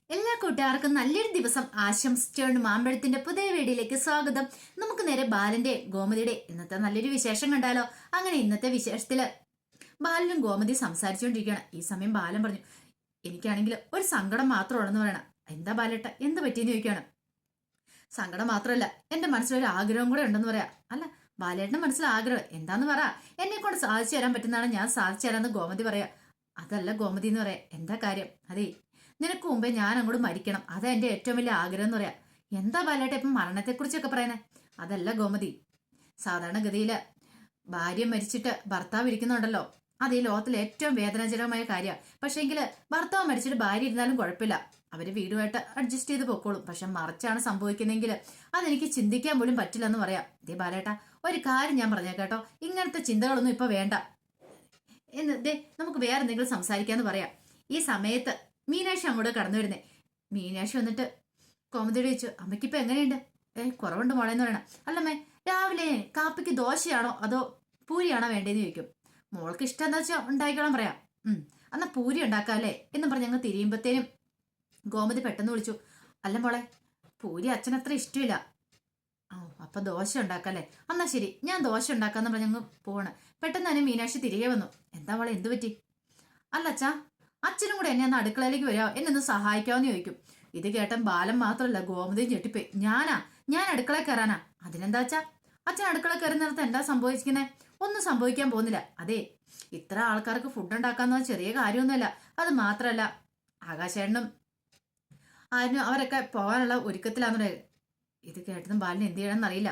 എല്ലാ കൂട്ടുകാർക്കും നല്ലൊരു ദിവസം ആശംസിച്ചുകൊണ്ട് മാമ്പഴത്തിന്റെ പുതിയ വീഡിയോയിലേക്ക് സ്വാഗതം. നമുക്ക് നേരെ ബാലന്റെ ഗോമതിയുടെ ഇന്നത്തെ നല്ലൊരു വിശേഷം കണ്ടാലോ? അങ്ങനെ ഇന്നത്തെ വിശേഷത്തില് ബാലനും ഗോമതി സംസാരിച്ചുകൊണ്ടിരിക്കുകയാണ്. ഈ സമയം ബാലൻ പറഞ്ഞു, എനിക്കാണെങ്കിൽ ഒരു സങ്കടം മാത്രമുള്ളെന്ന് പറയണം. എന്താ ബാലേട്ട, എന്ത് പറ്റിയെന്ന് ചോദിക്കുകയാണ്. സങ്കടം മാത്രമല്ല, എന്റെ മനസ്സിലൊരു ആഗ്രഹം കൂടെ ഉണ്ടെന്ന് പറയാ. അല്ല, ബാലേട്ടന്റെ മനസ്സിൽ ആഗ്രഹം എന്താന്ന് പറ, എന്നെ കൊണ്ട് സാധിച്ചു തരാൻ പറ്റുന്നതാണ് ഞാൻ സാധിച്ചു തരാന്ന് ഗോമതി പറയാ. അതല്ല ഗോമതി എന്ന് പറയാ, എന്താ കാര്യം? അതെ, നിനക്ക് മുമ്പേ ഞാൻ അങ്ങോട്ട് മരിക്കണം, അതാ എന്റെ ഏറ്റവും വലിയ ആഗ്രഹം എന്ന് പറയാ. എന്താ ബാലേട്ട ഇപ്പം മരണത്തെക്കുറിച്ചൊക്കെ പറയുന്നത്? അതല്ല ഗോമതി, സാധാരണഗതിയില് ഭാര്യ മരിച്ചിട്ട് ഭർത്താവ് ഇരിക്കുന്നുണ്ടല്ലോ, അത് ഈ ലോകത്തിലെ ഏറ്റവും വേദനാജനകമായ കാര്യമാണ്. പക്ഷേങ്കില് ഭർത്താവ് മരിച്ചിട്ട് ഭാര്യ ഇരുന്നാലും കുഴപ്പമില്ല, അവര് വീടുമായിട്ട് അഡ്ജസ്റ്റ് ചെയ്ത് പൊക്കോളും. പക്ഷെ മറിച്ചാണ് സംഭവിക്കുന്നെങ്കിൽ അതെനിക്ക് ചിന്തിക്കാൻ പോലും പറ്റില്ലെന്ന് പറയാം. ദേ ബാലേട്ട, ഒരു കാര്യം ഞാൻ പറഞ്ഞേക്കാട്ടോ, ഇങ്ങനത്തെ ചിന്തകളൊന്നും ഇപ്പൊ വേണ്ട എന്ന്. ദേ നമുക്ക് വേറെ എന്തെങ്കിലും സംസാരിക്കാന്ന് പറയാം. ഈ സമയത്ത് മീനാക്ഷി അങ്ങോട്ട് കടന്നു വരുന്നേ. മീനാക്ഷി വന്നിട്ട് കോമതിയോട് ചോദിച്ചു, അമ്മയ്ക്കിപ്പോ എങ്ങനെയുണ്ട്? കുറവുണ്ട് മോളെന്ന് പറയണം. അല്ലമ്മേ, രാവിലെ കാപ്പിക്ക് ദോശയാണോ അതോ പൂരിയാണോ വേണ്ടതെന്ന് ചോദിക്കും. മോൾക്ക് ഇഷ്ടം എന്താ വെച്ചാൽ ഉണ്ടായിക്കോളാൻ പറയാം. എന്നാ പൂരി ഉണ്ടാക്കാല്ലേ എന്ന് പറഞ്ഞ് ഞങ്ങൾ തിരിയുമ്പത്തേനും ഗോമതി പെട്ടെന്ന് വിളിച്ചു, അല്ല മോളെ, പൂരി അച്ഛനത്ര ഇഷ്ടമില്ല. ഓ, അപ്പൊ ദോശ ഉണ്ടാക്കല്ലേ? എന്നാ ശരി, ഞാൻ ദോശ ഉണ്ടാക്കാന്ന് പറഞ്ഞ് ഞങ്ങൾ പോവാണ്. പെട്ടെന്ന് തന്നെ മീനാക്ഷി തിരികെ വന്നു. എന്താ മോളെ, എന്തു പറ്റി? അല്ല അച്ഛാ, അച്ഛനും കൂടെ എന്നെ ഒന്ന് അടുക്കളയിലേക്ക് വരാമോ, എന്നെ ഒന്ന് സഹായിക്കാമെന്ന് ചോദിക്കും. ഇത് കേട്ടൻ ബാലൻ മാത്രമല്ല ഗോമതിയും ഞെട്ടിപ്പോയി. ഞാൻ അടുക്കളയിൽ കയറാനാ? അതിനെന്താ അച്ഛാ, അച്ഛൻ അടുക്കള കയറുന്നിടത്ത് എന്താ സംഭവിച്ചിരിക്കുന്നത്? ഒന്നും സംഭവിക്കാൻ പോകുന്നില്ല. അതെ, ഇത്ര ആൾക്കാർക്ക് ഫുഡ് ഉണ്ടാക്കാന്ന് ചെറിയ കാര്യമൊന്നുമല്ല. അത് മാത്രമല്ല, ആകാശേട്ടനും ആരും അവരൊക്കെ പോകാനുള്ള ഒരുക്കത്തിലാന്ന്. ഇത് കേട്ടതും ബാലിന് എന്ത് ചെയ്യണമെന്ന് അറിയില്ല.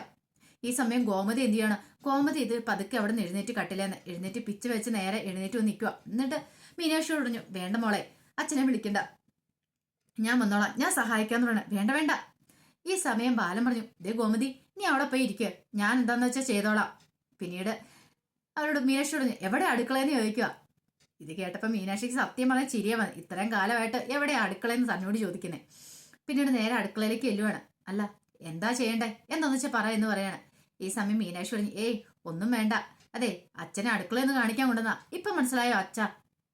ഈ സമയം ഗോമതി എന്ത് ചെയ്യണം? ഗോമതി ഇത് പതുക്കെ അവിടെ നിന്ന് എഴുന്നേറ്റ് കട്ടിലേന്ന് എഴുന്നേറ്റ് പിച്ച് വെച്ച് നേരെ എഴുന്നേറ്റ് വന്ന് നിൽക്കുക. എന്നിട്ട് മീനാക്ഷിയോട് പറഞ്ഞു, വേണ്ട മോളെ, അച്ഛനെ വിളിക്കണ്ട, ഞാൻ വന്നോളാം, ഞാൻ സഹായിക്കാന്ന് പറയണ. വേണ്ട വേണ്ട. ഈ സമയം ബാലൻ പറഞ്ഞു, ഇതേ ഗോമതി, നീ അവിടെ പോയി ഇരിക്കുക, ഞാൻ എന്താന്ന് വെച്ചാൽ ചെയ്തോളാം. പിന്നീട് അവരോട് മീനാക്ഷി പറഞ്ഞു, എവിടെ അടുക്കളയെന്ന് ചോദിക്കുക. ഇത് കേട്ടപ്പോ മീനാക്ഷിക്ക് സത്യം പറഞ്ഞാൽ ചിരിയ വന്നു. ഇത്രയും കാലമായിട്ട് എവിടെ അടുക്കളയെന്ന് തന്നോട് ചോദിക്കുന്നത്. പിന്നീട് നേരെ അടുക്കളയിലേക്ക് എല്ലുവാണ്. അല്ല, എന്താ ചെയ്യണ്ടേ, എന്താന്ന് വെച്ചാൽ പറ എന്ന് പറയാണ്. ഈ സമയം മീനാക്ഷി പറഞ്ഞു, ഒന്നും വേണ്ട, അതെ അച്ഛനെ അടുക്കളയെന്ന് കാണിക്കാൻ കൊണ്ടുവന്നാ. ഇപ്പൊ മനസ്സിലായോ അച്ഛ,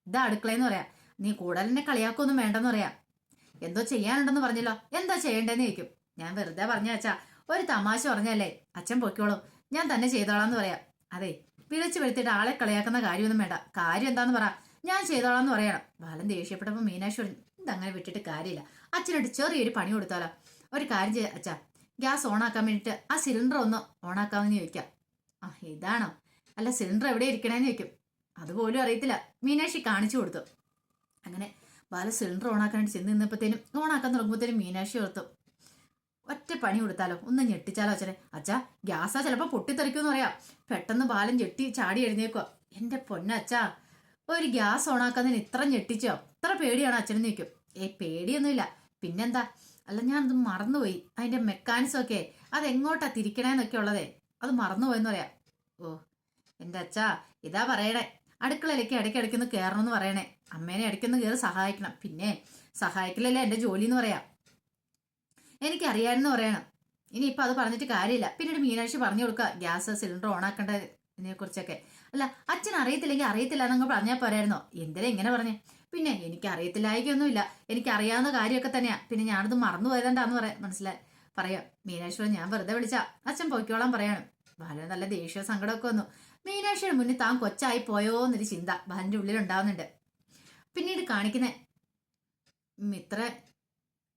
ഇതാ അടുക്കളയെന്ന് പറയാ. നീ കൂടുതൽ എന്നെ കളിയാക്കൊന്നും വേണ്ടെന്ന് പറയാ. എന്തോ ചെയ്യാനുണ്ടെന്ന് പറഞ്ഞല്ലോ, എന്താ ചെയ്യണ്ടേന്ന് ചോദിക്കും. ഞാൻ വെറുതെ പറഞ്ഞ അച്ഛാ, ഒരു തമാശ പറഞ്ഞല്ലേ, അച്ഛൻ പൊയ്ക്കോളും, ഞാൻ തന്നെ ചെയ്തോളാന്ന് പറയാം. അതെ, വിളിച്ചു വരുത്തിയിട്ട് ആളെ കളിയാക്കുന്ന കാര്യമൊന്നും വേണ്ട, കാര്യം എന്താന്ന് പറ, ഞാൻ ചെയ്തോളാന്ന് പറയണം. ബാലൻ ദേഷ്യപ്പെട്ടപ്പോ മീനാക്ഷി പറഞ്ഞു, ഇതങ്ങനെ വിട്ടിട്ട് കാര്യമില്ല, അച്ഛനോട് ചെറിയൊരു പണി കൊടുത്താലോ? ഒരു കാര്യം ചെയ്യാം അച്ഛാ, ഗ്യാസ് ഓണാക്കാൻ വേണ്ടിയിട്ട് ആ സിലിണ്ടർ ഒന്ന് ഓണാക്കാമെന്ന് ചോദിക്കാം. ഇതാണോ? അല്ല, സിലിണ്ടർ എവിടെ ഇരിക്കണേന്ന് ചോദിക്കും. അതുപോലും അറിയത്തില്ല. മീനാക്ഷി കാണിച്ചു കൊടുത്തു. അങ്ങനെ ബാല സിലിണ്ടർ ഓണാക്കാൻ വേണ്ടി ചെന്ന് നിന്നപ്പോഴത്തേനും ഓണാക്കാൻ തുടങ്ങുമ്പോഴത്തേനും മീനാക്ഷി ഓർത്തു, ഒറ്റ പണി കൊടുത്താലോ, ഒന്ന് ഞെട്ടിച്ചാലോ അച്ഛനെ. അച്ഛാ, ഗ്യാസാ ചിലപ്പോൾ പൊട്ടിത്തെറിക്കുമെന്ന് പറയാം. പെട്ടെന്ന് ബാലൻ ഞെട്ടി ചാടി എഴുന്നേക്കുക. എന്റെ പൊന്നച്ഛാ, ഒരു ഗ്യാസ് ഓണാക്കുന്നതിന് ഇത്ര ഞെട്ടിച്ചോ? ഇത്ര പേടിയാണോ അച്ഛനെന്ന് ചോദിക്കും. പേടിയൊന്നുമില്ല, പിന്നെന്താ. അല്ല, ഞാനത് മറന്നുപോയി, അതിന്റെ മെക്കാനിസം ഒക്കെ അതെങ്ങോട്ടാ തിരിക്കണേന്നൊക്കെ ഉള്ളതേ, അത് മറന്നുപോയെന്ന് പറയാം. ഓ എന്റെ അച്ഛാ, ഇതാ പറയണേ, അടുക്കളയിലേക്ക് ഇടയ്ക്കിടയ്ക്കൊന്ന് കയറണമെന്ന് പറയണേ. അമ്മേനെ ഇടയ്ക്കൊന്ന് കയറി സഹായിക്കണം. പിന്നെ സഹായിക്കലല്ലേ എന്റെ ജോലി എന്ന് പറയാം. എനിക്കറിയാമെന്ന് പറയണം. ഇനിയിപ്പോൾ അത് പറഞ്ഞിട്ട് കാര്യമില്ല. പിന്നീട് മീനാക്ഷി പറഞ്ഞു കൊടുക്കുക ഗ്യാസ് സിലിണ്ടർ ഓണാക്കേണ്ടതിനെ കുറിച്ചൊക്കെ. അല്ല, അച്ഛൻ അറിയത്തില്ലെങ്കിൽ അറിയത്തില്ല എന്നങ്ങ് പറഞ്ഞാൽ പോരായിരുന്നോ? എന്തിനാ ഇങ്ങനെ പറഞ്ഞേ? പിന്നെ എനിക്ക് അറിയത്തില്ലായിക്കൊന്നുമില്ല, എനിക്കറിയാവുന്ന കാര്യമൊക്കെ തന്നെയാ, പിന്നെ ഞാനത് മറന്നു പോയതുകൊണ്ടാന്ന് പറയാം. മീനാക്ഷി ഞാൻ വെറുതെ വിളിച്ചാ, അച്ഛൻ പൊയ്ക്കോളാൻ പറയാണ്. ബാലന് നല്ല ദേഷ്യ സങ്കടമൊക്കെ വന്നു. മീനാക്ഷിയുടെ മുന്നിൽ താൻ കൊച്ചായി പോയോ എന്നൊരു ചിന്ത ബാലന്റെ ഉള്ളിൽ ഉണ്ടാവുന്നുണ്ട്. പിന്നീട് കാണിക്കുന്നേ മിത്ര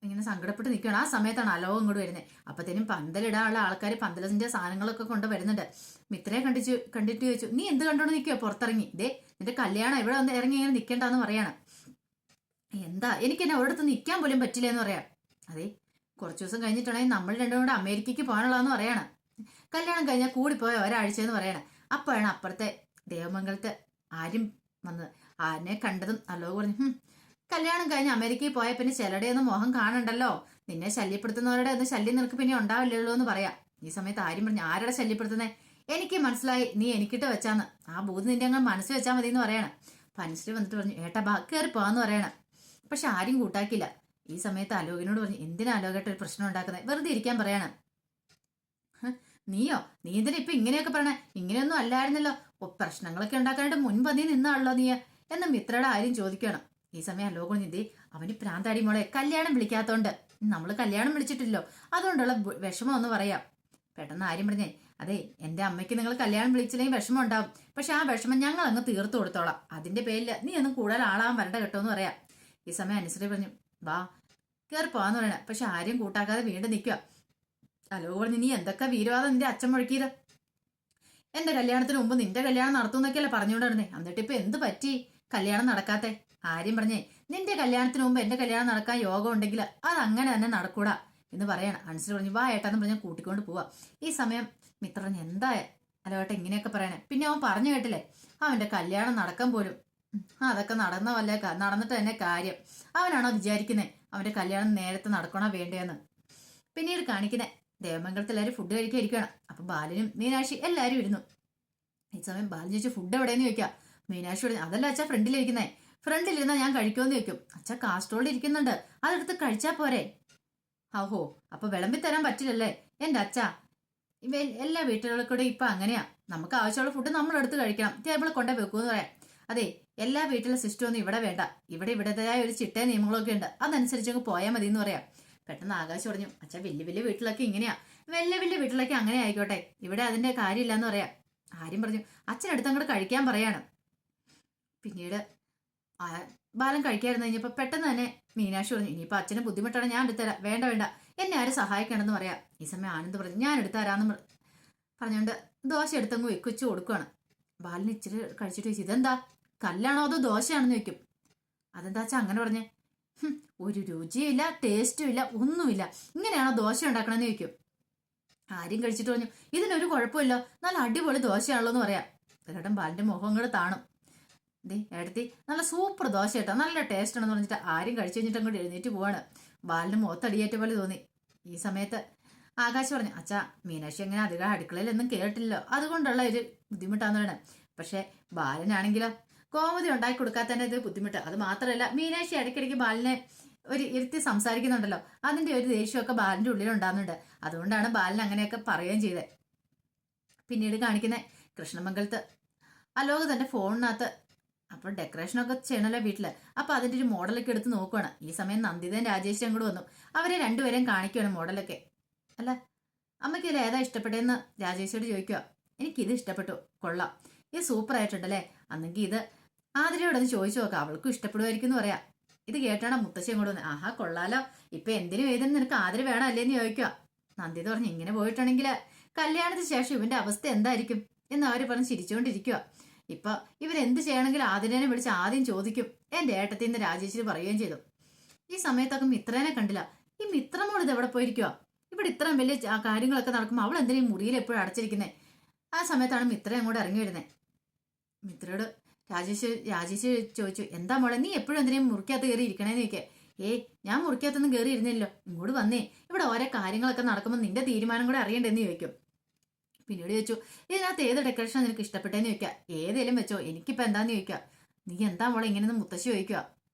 ഇങ്ങനെ സങ്കടപ്പെട്ട് നിൽക്കുകയാണ്. ആ സമയത്താണ് അലോ ഇങ്ങോട്ട് വരുന്നത്. അപ്പത്തേനും പന്തലിടാനുള്ള ആൾക്കാർ പന്തലത്തിന്റെ സാധനങ്ങളൊക്കെ കൊണ്ട് വരുന്നുണ്ട്. മിത്രയെ കണ്ടിട്ട് ചോദിച്ചു, നീ എന്ത് കണ്ടോണ്ട് നിൽക്കുക? പുറത്തിറങ്ങി, ഇതേ നിന്റെ കല്യാണം ഇവിടെ വന്ന് ഇറങ്ങി ഇങ്ങനെ നിൽക്കേണ്ടെന്ന് പറയാണ്. എന്താ, എനിക്ക് എന്നെ അവിടെ അടുത്ത് നിൽക്കാൻ പോലും പറ്റില്ല എന്ന് പറയാം. അതെ, കുറച്ചു ദിവസം കഴിഞ്ഞിട്ടുണ്ടെങ്കിൽ നമ്മൾ രണ്ടും കൂടെ അമേരിക്കയ്ക്ക് പോകാനുള്ളതെന്ന് പറയാണ്. കല്യാണം കഴിഞ്ഞാൽ കൂടിപ്പോയ ഒരാഴ്ച എന്ന് പറയണം. അപ്പോഴാണ് അപ്പുറത്തെ ദേവമംഗലത്ത് ആരും വന്നത്. ആരിനെ കണ്ടതും അലോ പറഞ്ഞു, കല്യാണം കഴിഞ്ഞ് അമേരിക്കയിൽ പോയ പിന്നെ ചിലരുടെ ഒന്നും മോഹം കാണണ്ടല്ലോ, നിന്നെ ശല്യപ്പെടുത്തുന്നവരുടെ ഒന്നും ശല്യം നിനക്ക് പിന്നെ ഉണ്ടാവില്ലല്ലോ എന്ന് പറയാം. ഈ സമയത്ത് ആരും പറഞ്ഞു, ആരുടെ ശല്യപ്പെടുത്തുന്നേ? എനിക്ക് മനസ്സിലായി, നീ എനിക്കിട്ട് വെച്ചാന്ന്. ആ ബൂത് നിന്റെ അങ്ങ് മനസ്സ് വെച്ചാൽ മതി എന്ന് പറയണം. പനിശ്രീ വന്നിട്ട് പറഞ്ഞു, ഏട്ടാ ബാ കയറി പോവാന്ന് പറയണം. പക്ഷെ ആരും കൂട്ടാക്കില്ല. ഈ സമയത്ത് അലോകിനോട് പറഞ്ഞു, എന്തിനാ അലോകേട്ട ഒരു പ്രശ്നം ഉണ്ടാക്കുന്നത്? വെറുതെ ഇരിക്കാൻ പറയണം. നീയോ, നീ എന്തിനാ ഇപ്പൊ ഇങ്ങനെയൊക്കെ പറയണേ? ഇങ്ങനെയൊന്നും അല്ലായിരുന്നല്ലോ, പ്രശ്നങ്ങളൊക്കെ ഉണ്ടാക്കാനായിട്ട് മുൻപന്തി നിന്നാണല്ലോ നീ എന്ന് മിത്രയുടെ ആര്യം ചോദിക്കണം. ഈ സമയം അലോക് നിധി അവന് പ്രാന്താടി മോളെ കല്യാണം വിളിക്കാത്തോണ്ട് നമ്മൾ കല്യാണം വിളിച്ചിട്ടില്ലോ അതുകൊണ്ടുള്ള വിഷമം ഒന്ന് പറയാം. പെട്ടെന്ന് ആര്യം പറഞ്ഞേ, അതെ എന്റെ അമ്മയ്ക്ക് നിങ്ങൾ കല്യാണം വിളിച്ചില്ലെങ്കിൽ വിഷമം ഉണ്ടാവും, പക്ഷെ ആ വിഷമം ഞങ്ങൾ അങ്ങ് തീർത്തു കൊടുത്തോളാം. അതിന്റെ പേരിൽ നീ ഒന്നും കൂടുതൽ ആളാവാൻ വരണ്ട കേട്ടോ എന്ന് പറയാം. ഈ സമയം അനുസരി പറഞ്ഞു, വാ കയറിപ്പോവാന്ന് പറയണ. പക്ഷെ ആരും കൂട്ടാക്കാതെ വീണ്ടും നിൽക്കുക. അലോക് പറഞ്ഞു, നീ എന്തൊക്കെ വീരവാദം നിന്റെ അച്ഛൻ മുഴക്കിയത്? എന്റെ കല്യാണത്തിന് മുമ്പ് നിന്റെ കല്യാണം നടത്തുന്നൊക്കെയല്ലേ പറഞ്ഞുകൊണ്ടിരുന്നേ, എന്നിട്ട് ഇപ്പൊ എന്ത് പറ്റി കല്യാണം നടക്കാത്തെ? ആര്യം പറഞ്ഞേ, നിന്റെ കല്യാണത്തിന് മുമ്പ് എന്റെ കല്യാണം നടക്കാൻ യോഗം ഉണ്ടെങ്കിൽ അത് അങ്ങനെ തന്നെ നടക്കൂടാ എന്ന് പറയണം. അനുസരിച്ച് പറഞ്ഞു, വാ ഏട്ടാന്ന് പറഞ്ഞാൽ കൂട്ടിക്കൊണ്ട് പോവാ. ഈ സമയം മിത്ര പറഞ്ഞു, എന്താ അലോട്ടെ ഇങ്ങനെയൊക്കെ പറയണേ? പിന്നെ അവൻ പറഞ്ഞു കേട്ടില്ലേ അവന്റെ കല്യാണം നടക്കാൻ പോലും. അതൊക്കെ നടന്നിട്ട് തന്നെ കാര്യം. അവനാണോ വിചാരിക്കുന്നത് അവന്റെ കല്യാണം നേരത്തെ നടക്കണോ വേണ്ടേന്ന്? പിന്നീട് കാണിക്കുന്നേ ദേവമംഗലത്ത് എല്ലാവരും ഫുഡ് കഴിക്കാതിരിക്കുകയാണ്. അപ്പൊ ബാലനും മീനാക്ഷി എല്ലാവരും ഇരുന്നു. ഈ സമയം ബാലൻ ചോദിച്ചു, ഫുഡ് എവിടെയെന്ന് ചോദിക്കാം. മീനാക്ഷി പറഞ്ഞു, അതല്ല അച്ഛാ ഫ്രണ്ടിലിരിക്കുന്നേ. ഫ്രണ്ടിലിരുന്നാ ഞാൻ കഴിക്കുമെന്ന് ചോദിക്കും. അച്ഛാ കാസ്ട്രോളിൽ ഇരിക്കുന്നുണ്ട്, അതെടുത്ത് കഴിച്ചാ പോരെ? ഓഹോ, അപ്പൊ വിളമ്പി തരാൻ പറ്റില്ലല്ലേ എന്റെ അച്ഛാ? എല്ലാ വീട്ടുകളിൽക്കൂടെ ഇപ്പൊ അങ്ങനെയാ, നമുക്ക് ആവശ്യമുള്ള ഫുഡ് നമ്മൾ എടുത്ത് കഴിക്കണം, ടേബിളിൽ കൊണ്ടേ വെക്കൂന്ന് പറയാം. അതെ, എല്ലാ വീട്ടിലെ സിസ്റ്റം ഒന്നും ഇവിടെ വേണ്ട, ഇവിടേതായ ഒരു ചിട്ടയ നിയമങ്ങളൊക്കെ ഉണ്ട്, അതനുസരിച്ചങ്ങ് പോയാൽ മതി എന്ന് പറയാം. പെട്ടെന്ന് ആകാശ് പറഞ്ഞു, അച്ഛാ വലിയ വലിയ വീട്ടിലൊക്കെ ഇങ്ങനെയാ, വലിയ വീട്ടിലൊക്കെ അങ്ങനെ ആയിക്കോട്ടെ, ഇവിടെ അതിന്റെ കാര്യമില്ലാന്ന് പറയാം. ആര്യം പറഞ്ഞു, അച്ഛനടുത്ത് അങ്ങോട്ട് കഴിക്കാൻ പറയാണ്. പിന്നീട് ബാലൻ കഴിക്കായിരുന്നു കഴിഞ്ഞപ്പോ പെട്ടെന്ന് തന്നെ മീനാക്ഷി പറഞ്ഞു, ഇനിയിപ്പോ അച്ഛന് ബുദ്ധിമുട്ടാണ്, ഞാൻ എടുത്തരാം. വേണ്ട വേണ്ട, എന്നെ ആരും സഹായിക്കണമെന്ന് പറയാം. ഈ സമയം ആനന്ദ് പറഞ്ഞു, ഞാൻ എടുത്തരാന്ന് പറഞ്ഞുകൊണ്ട് ദോശ എടുത്തങ്ങ് വെക്കുച്ചു കൊടുക്കുകയാണ്. ബാലൻ ഇച്ചിരി കഴിച്ചിട്ട് ചോദിച്ചു, ഇതെന്താ കല്ലാണോ അതോ ദോശയാണെന്ന് ചോദിക്കും. അതെന്താ വെച്ചാ അങ്ങനെ പറഞ്ഞേ? ഒരു രുചിയില്ല, ടേസ്റ്റും ഇല്ല, ഒന്നുമില്ല, ഇങ്ങനെയാണോ ദോശ ഉണ്ടാക്കണമെന്ന് ചോദിക്കും. ആരും കഴിച്ചിട്ട് പറഞ്ഞു, ഇതിനൊരു കുഴപ്പമില്ല, നല്ല അടിപൊളി ദോശയാണല്ലോ എന്ന് പറയാം. ചേട്ടൻ ബാലിന്റെ മുഖം കൂടെ താണും. ദേ എടുത്തി നല്ല സൂപ്പർ ദോശ കേട്ടോ, നല്ല ടേസ്റ്റ് ആണെന്ന് പറഞ്ഞിട്ട് ആരും കഴിച്ചു കഴിഞ്ഞിട്ട് അങ്ങോട്ട് എഴുന്നേറ്റ് പോവാണ്. ബാലിന് മുഖത്തടിയേറ്റ പോലെ തോന്നി. ഈ സമയത്ത് ആകാശ് പറഞ്ഞു, അച്ഛാ മീനാക്ഷി അങ്ങനെ അധികം അടുക്കളയിലൊന്നും കേട്ടില്ലല്ലോ, അതുകൊണ്ടുള്ള ഒരു ബുദ്ധിമുട്ടാന്ന് പറയണത്. പക്ഷെ ബാലനാണെങ്കിലോ കോമതി ഉണ്ടാക്കി കൊടുക്കാത്തന്നെ ഇത് ബുദ്ധിമുട്ട്. അത് മാത്രമല്ല മീനാക്ഷി ഇടയ്ക്കിടയ്ക്ക് ബാലിനെ ഒരു ഇരുത്തി സംസാരിക്കുന്നുണ്ടല്ലോ, അതിന്റെ ഒരു ദേഷ്യമൊക്കെ ബാലിന്റെ ഉള്ളിൽ ഉണ്ടാകുന്നുണ്ട്. അതുകൊണ്ടാണ് ബാലൻ അങ്ങനെയൊക്കെ പറയുകയും ചെയ്തത്. പിന്നീട് കാണിക്കുന്ന കൃഷ്ണമംഗലത്ത് അലോക് തന്റെ ഫോണിനകത്ത് അപ്പോൾ ഡെക്കറേഷനൊക്കെ ചെയ്യണല്ലോ വീട്ടില്, അപ്പൊ അതിന്റെ ഒരു മോഡലൊക്കെ എടുത്ത് നോക്കുവാണ്. ഈ സമയം നന്ദിതയും രാജേഷും അങ്ങോട്ട് വന്നു. അവരെ രണ്ടുപേരെയും കാണിക്കുവാണ് മോഡലൊക്കെ. അല്ല അമ്മയ്ക്ക് ഇതിൽ ഏതാ ഇഷ്ടപ്പെട്ടതെന്ന് രാജേഷോട് ചോദിക്കുക. എനിക്കിത് ഇഷ്ടപ്പെട്ടു, കൊള്ളാം, ഇത് സൂപ്പർ ആയിട്ടുണ്ടല്ലേ, അന്നെങ്കിൽ ഇത് ആതിരയോടൊന്ന് ചോദിച്ചു നോക്കാം, അവൾക്കും ഇഷ്ടപ്പെടുമായിരിക്കും എന്ന് പറയാം. ഇത് കേട്ടാണ് മുത്തശ്ശി അങ്ങോട്ട് വന്നത്. ആഹാ കൊള്ളാലോ, ഇപ്പൊ എന്തിനും ഏതെന്ന് നിനക്ക് ആതിര വേണം അല്ലേന്ന് ചോദിക്കുക. നന്ദിത പറഞ്ഞു, ഇങ്ങനെ പോയിട്ടുണ്ടെങ്കിൽ കല്യാണത്തിന് ശേഷം ഇവന്റെ അവസ്ഥ എന്തായിരിക്കും എന്ന് അവര് പറഞ്ഞ് ചിരിച്ചുകൊണ്ടിരിക്കുക. ഇപ്പൊ ഇവരെന്ത് ചെയ്യണമെങ്കിൽ ആതിരേനെ വിളിച്ച് ആദ്യം ചോദിക്കും, എന്റെ ഏട്ടത്തിൽ നിന്ന് രാജേശ്വരി പറയുകയും ചെയ്തു. ഈ സമയത്തൊക്കെ മിത്രനെ കണ്ടില്ല. ഈ മിത്രമോൾ ഇത് എവിടെ പോയിരിക്കുക? ഇവിടെ ഇത്രയും വലിയ കാര്യങ്ങളൊക്കെ നടക്കുമ്പോൾ അവൾ എന്തിനാ മുറിയിൽ എപ്പോഴും അടച്ചിരിക്കുന്നത്? ആ സമയത്താണ് മിത്ര അങ്ങോട്ട് ഇറങ്ങി വരുന്നത്. മിത്രയോട് രാജേശ്വരി ചോദിച്ചു, എന്താ മോളെ നീ എപ്പോഴും എന്തിനേയും മുറിക്കകത്ത് കയറി ഇരിക്കണേന്ന് ചോദിക്കേ. ഞാൻ മുറിക്കകത്തൊന്നും കയറി ഇരുന്നില്ലോ, ഇങ്ങോട്ട് വന്നേ, ഇവിടെ ഓരോ കാര്യങ്ങളൊക്കെ നടക്കുമ്പോൾ നിന്റെ തീരുമാനം കൂടെ അറിയണ്ടെന്ന് ചോദിക്കും. പിന്നീട് ചോദിച്ചു, ഇതിനകത്ത് ഏത് ഡെക്കറേഷൻ നിനക്ക് ഇഷ്ടപ്പെട്ടെന്ന് ചോദിക്കുക. ഏതേലും വെച്ചോ, എനിക്കിപ്പോ എന്താന്ന് ചോദിക്കുക. നീ എന്താ മോളെ ഇങ്ങനെയൊന്നും മുത്തശ്ശി ചോദിക്കുക.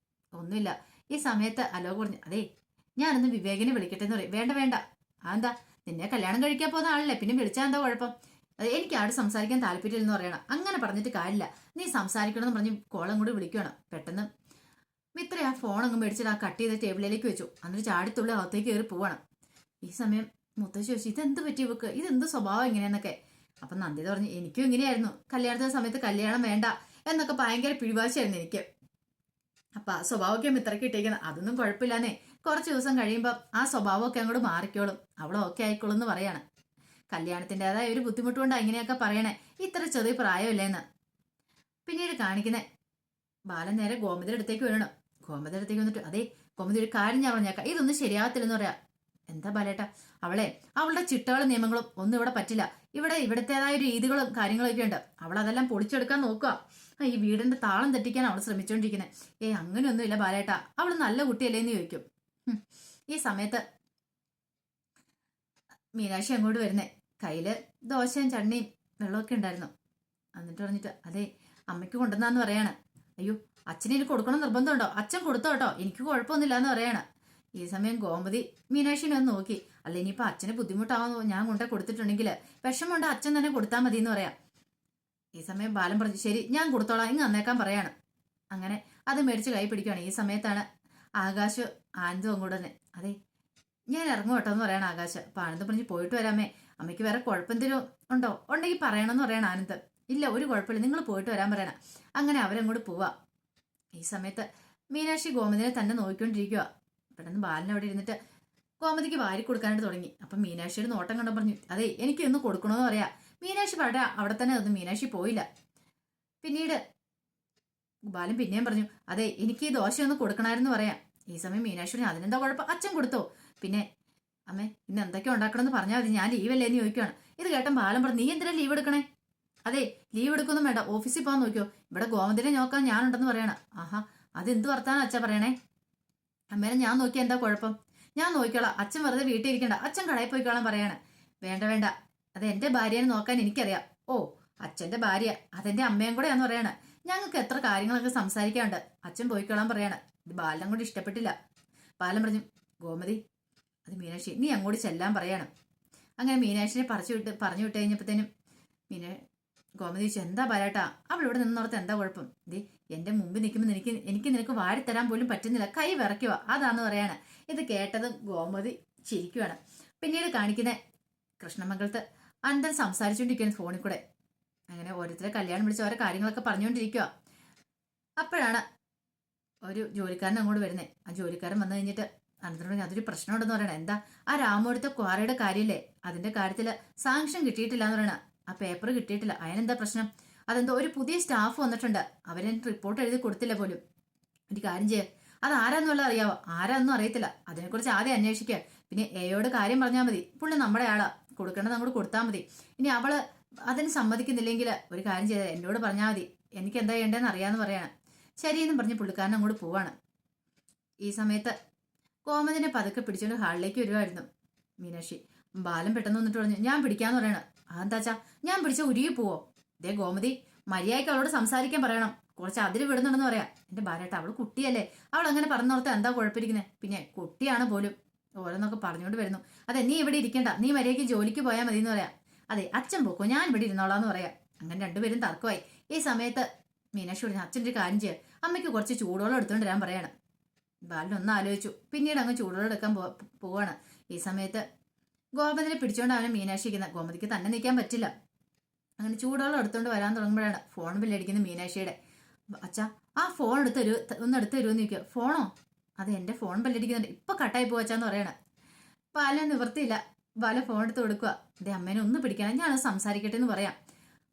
ഒന്നുമില്ല. ഈ സമയത്ത് അലോക് പറഞ്ഞു, അതേ ഞാനൊന്ന് വിവേകിനെ വിളിക്കട്ടെ എന്ന് പറയും. വേണ്ട വേണ്ട, അതെന്താ, നിന്നെ കല്യാണം കഴിക്കാൻ പോകുന്ന ആളല്ലേ, പിന്നെ വിളിച്ചാൽ എന്താ കുഴപ്പം? എനിക്ക് ആട് സംസാരിക്കാൻ താല്പര്യമില്ലെന്ന് പറയണം. അങ്ങനെ പറഞ്ഞിട്ട് കാര്യമില്ല, നീ സംസാരിക്കണമെന്ന് പറഞ്ഞ് കോളം കൂടി വിളിക്കുകയാണ്. പെട്ടെന്ന് മിത്ര ആ ഫോൺ അങ്ങ് മേടിച്ചിട്ട് ആ കട്ട് ചെയ്ത ടേബിളിലേക്ക് വെച്ചു. എന്നിട്ട് ചാടിത്തുള്ളി അകത്തേക്ക് കയറി പോവാണ്. ഈ സമയം മുത്തശ്ശി ചോദിച്ചു, ഇതെന്ത് പറ്റി ഇവക്ക്, ഇതെന്ത് സ്വഭാവം ഇങ്ങനെയെന്നൊക്കെ. അപ്പൊ നന്ദിത പറഞ്ഞു, എനിക്കും ഇങ്ങനെയായിരുന്നു, കല്യാണത്തിന്റെ സമയത്ത് കല്യാണം വേണ്ട എന്നൊക്കെ ഭയങ്കര പിടിവാശിയായിരുന്നു എനിക്ക്. അപ്പൊ ആ സ്വഭാവമൊക്കെ മിത്രക്ക് ഇട്ടേക്കുന്നത്. അതൊന്നും കുഴപ്പമില്ലാന്നേ, കുറച്ച് ദിവസം കഴിയുമ്പോൾ ആ സ്വഭാവമൊക്കെ അങ്ങോട്ട് മാറിക്കോളും, അവളെ ഓക്കെ ആയിക്കോളും എന്ന് പറയാണ്. കല്യാണത്തിൻ്റെതായ ഒരു ബുദ്ധിമുട്ടുകൊണ്ടാണ് ഇങ്ങനെയൊക്കെ പറയണേ, ഇത്ര ചെറിയ പ്രായമല്ലേന്ന്. പിന്നീട് കാണിക്കുന്നേ ബാലൻ നേരെ ഗോമതിയുടെ അടുത്തേക്ക് വരണം. ഗോമതിയുടെ അടുത്തേക്ക് വന്നിട്ട്, അതേ ഗോമതി ഒരു കാര്യം ഞാൻ പറഞ്ഞേക്കാം, ഇതൊന്നും ശരിയാകത്തില്ലെന്ന് പറയാ. എന്താ ബാലേട്ടാ? അവളുടെ ചിട്ടകളും നിയമങ്ങളും ഒന്നും ഇവിടെ പറ്റില്ല. ഇവിടത്തേതായ രീതികളും കാര്യങ്ങളൊക്കെ ഉണ്ട്. അവൾ അതെല്ലാം പൊളിച്ചെടുക്കാൻ നോക്കുക. ഈ വീടിന്റെ താളം തെറ്റിക്കാൻ അവൾ ശ്രമിച്ചുകൊണ്ടിരിക്കുന്നത്. അങ്ങനെയൊന്നും ഇല്ല ബാലേട്ടാ, അവൾ നല്ല കുട്ടിയല്ലേന്ന് ചോദിക്കും. ഈ സമയത്ത് മീനാക്ഷി അങ്ങോട്ട് വരുന്നേ, കയ്യില് ദോശയും ചട്നിയും വെള്ളമൊക്കെ ഉണ്ടായിരുന്നു. എന്നിട്ട് പറഞ്ഞിട്ട്, അതെ അമ്മയ്ക്ക് കൊണ്ടുവന്നാന്ന് പറയാണ്. അയ്യോ അച്ഛന് എനിക്ക് കൊടുക്കണം നിർബന്ധമുണ്ടോ? അച്ഛൻ കൊടുത്തോ കേട്ടോ, എനിക്ക് കുഴപ്പമൊന്നുമില്ല എന്ന് പറയാണ്. ഈ സമയം ഗോമതി മീനാക്ഷിനെ ഒന്ന് നോക്കി. അല്ല ഇനിയിപ്പോ അച്ഛന് ബുദ്ധിമുട്ടാവുന്നു, ഞാൻ കൊണ്ടേ കൊടുത്തിട്ടുണ്ടെങ്കിൽ വിഷമമുണ്ട്, അച്ഛൻ തന്നെ കൊടുത്താൽ മതി എന്ന് പറയാം. ഈ സമയം ബാലൻ പറഞ്ഞു, ശരി ഞാൻ കൊടുത്തോളാം, ഇങ്ങ് അന്നേക്കാൻ പറയാണ്. അങ്ങനെ അത് മേടിച്ച് കൈ പിടിക്കുകയാണ്. ഈ സമയത്താണ് ആകാശ് ആനന്ദും അങ്ങോട്ട് തന്നെ അതെ ഞാൻ ഇറങ്ങും കേട്ടോ എന്ന് പറയണം ആകാശ്. അപ്പൊ ആനന്ദ് പറഞ്ഞ് പോയിട്ട് വരാമേ, അമ്മയ്ക്ക് വേറെ കുഴപ്പമെന്തെങ്കിലും ഉണ്ടോ, ഉണ്ടെങ്കിൽ പറയണമെന്ന് പറയണം ആനന്ദ്. ഇല്ല ഒരു കുഴപ്പമില്ല, നിങ്ങൾ പോയിട്ട് വരാൻ പറയണം. അങ്ങനെ അവരങ്ങോട്ട് പോവാ. ഈ സമയത്ത് മീനാക്ഷി ഗോമതിനെ തന്നെ നോക്കിക്കൊണ്ടിരിക്കുക. പെട്ടെന്ന് ബാലൻ അവിടെ ഇരുന്നിട്ട് ഗോമതിക്ക് വാരി കൊടുക്കാനായിട്ട് തുടങ്ങി. അപ്പൊ മീനാക്ഷിയുടെ നോട്ടം കണ്ടു പറഞ്ഞു അതെ എനിക്ക് ഒന്ന് കൊടുക്കണമെന്ന് പറയാ. മീനാക്ഷി അവിടെ തന്നെ നിന്നു. മീനാക്ഷി പോയില്ല. പിന്നീട് ബാലൻ പിന്നെയും പറഞ്ഞു അതെ എനിക്ക് ഈ ദോശ ഒന്ന് കൊടുക്കണമായിരുന്നു പറയാം. ഈ സമയം മീനാക്ഷി പറഞ്ഞു അതിനെന്താ കുഴപ്പം, അച്ഛൻ കൊടുത്തോ. പിന്നെ അമ്മേ ഇന്ന് എന്തൊക്കെ ഉണ്ടാക്കണമെന്ന് പറഞ്ഞാൽ മതി, ഞാൻ ലീവല്ലേ എന്ന് ചോദിക്കുകയാണ്. ഇത് കേട്ടൻ ബാലൻ പറഞ്ഞു നീ എന്തിനാ ലീവ് എടുക്കണേ. അതെ ലീവ് എടുക്കൊന്നും വേണ്ട, ഓഫീസിൽ പോകാൻ നോക്കിയോ, ഇവിടെ ഗോമതിനെ നോക്കാൻ ഞാനുണ്ടെന്ന് പറയണം. ആഹാ അതെന്ത് വർത്താനം അച്ഛൻ പറയണേ. അമ്മേനെ ഞാൻ നോക്കിയാൽ എന്താ കുഴപ്പം, ഞാൻ നോക്കിക്കോളാം, അച്ഛൻ വെറുതെ വീട്ടിൽ ഇരിക്കണ്ട, അച്ഛൻ കടയിൽ പോയിക്കോളാൻ പറയാണ്. വേണ്ട വേണ്ട, അത് എന്റെ ഭാര്യനെ നോക്കാൻ എനിക്കറിയാം. ഓ അച്ഛന്റെ ഭാര്യ അതെന്റെ അമ്മയും കൂടെയാന്ന് പറയാണ്. ഞങ്ങൾക്ക് എത്ര കാര്യങ്ങളൊക്കെ സംസാരിക്കാനുണ്ട്, അച്ഛൻ പോയിക്കോളാൻ പറയാണ്. ഇത് ബാലൻ കൂടി ഇഷ്ടപ്പെട്ടില്ല. ബാലൻ പറഞ്ഞു ഗോമതി അത് മീനാക്ഷി നീ അങ്ങോട്ട് ചെല്ലാൻ പറയാണ്. അങ്ങനെ മീനാക്ഷിനെ പറഞ്ഞു വിട്ട് കഴിഞ്ഞപ്പോഴത്തേനും ഗോമതി ചോദിച്ചു എന്താ ബാലേട്ടാ അവൾ ഇവിടെ നിന്നോർത്ത് എന്താ കുഴപ്പം. ദേ എന്റെ മുമ്പിൽ നിൽക്കുമ്പോൾ എനിക്ക് നിനക്ക് വാരിത്തരാൻ പോലും പറ്റുന്നില്ല, കൈ വിറയ്ക്കുക അതാന്ന് പറയാണ്. ഇത് കേട്ടതും ഗോമതി ചിരിക്കുവാണ്. പിന്നീട് കാണിക്കുന്ന കൃഷ്ണമംഗലത്ത് അനന്തൻ സംസാരിച്ചുകൊണ്ടിരിക്കുകയാണ് ഫോണിൽ കൂടെ. അങ്ങനെ ഓരോരുത്തരെ കല്യാണം വിളിച്ച് ഓരോ കാര്യങ്ങളൊക്കെ പറഞ്ഞുകൊണ്ടിരിക്കുക. അപ്പോഴാണ് ഒരു ജോലിക്കാരൻ അങ്ങോട്ട് വരുന്നത്. ആ ജോലിക്കാരൻ വന്നു കഴിഞ്ഞിട്ട് അനന്തനോട് അതൊരു പ്രശ്നമുണ്ടെന്ന് പറയണ. എന്താ ആ രാമോടുത്ത ക്വാറയുടെ കാര്യമില്ലേ, അതിന്റെ കാര്യത്തിൽ സാങ്ഷൻ കിട്ടിയിട്ടില്ല എന്ന് പറയണ. ആ പേപ്പർ കിട്ടിയിട്ടില്ല, അതിനെന്താ പ്രശ്നം. അതെന്തോ ഒരു പുതിയ സ്റ്റാഫ് വന്നിട്ടുണ്ട്, അവരെ റിപ്പോർട്ട് എഴുതി കൊടുത്തില്ല പോലും. ഒരു കാര്യം ചെയ്യാം, അത് ആരാന്നുള്ള അറിയാവോ. ആരാന്നും അറിയത്തില്ല, അതിനെക്കുറിച്ച് ആദ്യം അന്വേഷിക്കുക. പിന്നെ എയോട് കാര്യം പറഞ്ഞാൽ മതി, പുള്ളി നമ്മുടെ ആളാ, കൊടുക്കേണ്ടത് അങ്ങോട്ട് കൊടുത്താൽ മതി. ഇനി അവള് അതിന് സമ്മതിക്കുന്നില്ലെങ്കിൽ ഒരു കാര്യം ചെയ്താൽ എന്നോട് പറഞ്ഞാൽ മതി, എനിക്ക് എന്താ ചെയ്യേണ്ടതെന്ന് അറിയാന്ന് പറയാണ്. ശരിയെന്നും പറഞ്ഞ് പുള്ളിക്കാരൻ അങ്ങോട്ട് പോവാണ്. ഈ സമയത്ത് കോമതിനെ പതുക്കെ പിടിച്ചുകൊണ്ട് ഹാളിലേക്ക് വരുമായിരുന്നു മീനാക്ഷി. ബാലൻ പെട്ടെന്ന് വന്നിട്ട് പറഞ്ഞു ഞാൻ പിടിക്കാന്ന് പറയണം. അതെന്താച്ചാ ഞാൻ പിടിച്ച ഉരുകി പോവോ. ഇതേ ഗോമതി മര്യാദയ്ക്ക് അവളോട് സംസാരിക്കാൻ പറയണം, കുറച്ച് അതിര് വിടുന്നുണ്ടെന്ന് പറയാം. എന്റെ ബാലേട്ട അവള് കുട്ടിയല്ലേ, അവൾ അങ്ങനെ പറഞ്ഞോർത്ത് എന്താ കുഴപ്പമിരിക്കുന്നത്, പിന്നെ കുട്ടിയാണ് പോലും ഓരോന്നൊക്കെ പറഞ്ഞുകൊണ്ട് വരുന്നു. അതെ നീ ഇവിടെ ഇരിക്കണ്ട, നീ മര്യാദയ്ക്ക് ജോലിക്ക് പോയാൽ മതി എന്ന് പറയാം. അതെ അച്ഛൻ പോക്കോ ഞാൻ ഇവിടെ ഇരുന്നോളാന്ന് പറയാം. അങ്ങനെ രണ്ടുപേരും തർക്കമായി. ഈ സമയത്ത് മീനാക്ഷി പറഞ്ഞു അച്ഛൻ്റെ ഒരു കാര്യം ചെയ്യുക, അമ്മയ്ക്ക് കുറച്ച് ചൂടുവെള്ളം എടുത്തുകൊണ്ട് വരാൻ പറയണം. ബാലനൊന്ന് ആലോചിച്ചു. പിന്നീട് അങ്ങ് ചൂടുവെള്ളം എടുക്കാൻ പോവാണ്. ഈ സമയത്ത് ഗോമതിനെ പിടിച്ചോണ്ട് അവനെ മീനാക്ഷിക്കുന്ന. ഗോമതിക്ക് തന്നെ നിൽക്കാൻ പറ്റില്ല. അങ്ങനെ ചൂടുവെള്ളം എടുത്തുകൊണ്ട് വരാൻ തുടങ്ങുമ്പോഴാണ് ഫോൺ ബില്ലടിക്കുന്നത് മീനാക്ഷിയുടെ. അച്ഛാ ആ ഫോൺ ഒന്ന് എടുത്ത് തരുമെന്ന് ചോദിക്കുക. ഫോണോ, അത് എന്റെ ഫോൺ ബില്ലടിക്കുന്നുണ്ട്, ഇപ്പൊ കട്ടായി പോവച്ചാന്ന് പറയണ. ബാല നിവർത്തിയില്ല, ബാല ഫോൺ എടുത്ത് കൊടുക്കുക. എന്റെ അമ്മേനെ ഒന്ന് പിടിക്കണം, ഞാനത് സംസാരിക്കട്ടെ എന്ന് പറയാം.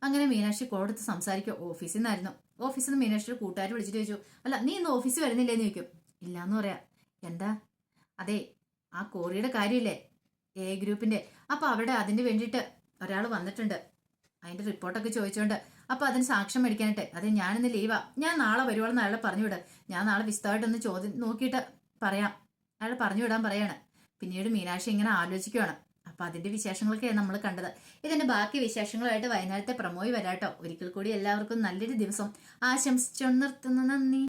അങ്ങനെ മീനാക്ഷി കോൾ എടുത്ത് സംസാരിക്കുക. ഓഫീസിൽ നിന്നായിരുന്നു. ഓഫീസിൽ നിന്ന് മീനാക്ഷിയുടെ കൂട്ടുകാർ വിളിച്ചിട്ട് ചോദിച്ചു അല്ല നീ ഇന്ന് ഓഫീസിൽ വരുന്നില്ലേന്ന് ചോദിക്കും. ഇല്ലാന്ന് പറയാം. എന്താ. അതെ ആ കോറിയുടെ കാര്യമില്ലേ എ ഗ്രൂപ്പിന്റെ, അപ്പൊ അവിടെ അതിന് വേണ്ടിയിട്ട് ഒരാൾ വന്നിട്ടുണ്ട്, അതിന്റെ റിപ്പോർട്ടൊക്കെ ചോദിച്ചോണ്ട്. അപ്പൊ അതിന് സാക്ഷ്യം മേടിക്കാനായിട്ട്. അതെ ഞാനിന്ന് ലീവാ, ഞാൻ നാളെ വരുവോളെന്ന് അയാളെ പറഞ്ഞുവിട്, ഞാൻ നാളെ വിശദമായിട്ടൊന്ന് ചോദ്യം നോക്കിയിട്ട് പറയാം, അയാൾ പറഞ്ഞുവിടാൻ പറയാണ്. പിന്നീട് മീനാക്ഷി ഇങ്ങനെ ആലോചിക്കുകയാണ്. അപ്പൊ അതിന്റെ വിശേഷങ്ങളൊക്കെയാണ് നമ്മൾ കണ്ടത്. ഇതിന്റെ ബാക്കി വിശേഷങ്ങളുമായിട്ട് വൈകുന്നേരത്തെ പ്രമോയി വരാട്ടോ. ഒരിക്കൽ കൂടി എല്ലാവർക്കും നല്ലൊരു ദിവസം ആശംസിച്ചു നിർത്തുന്നു. നന്ദി.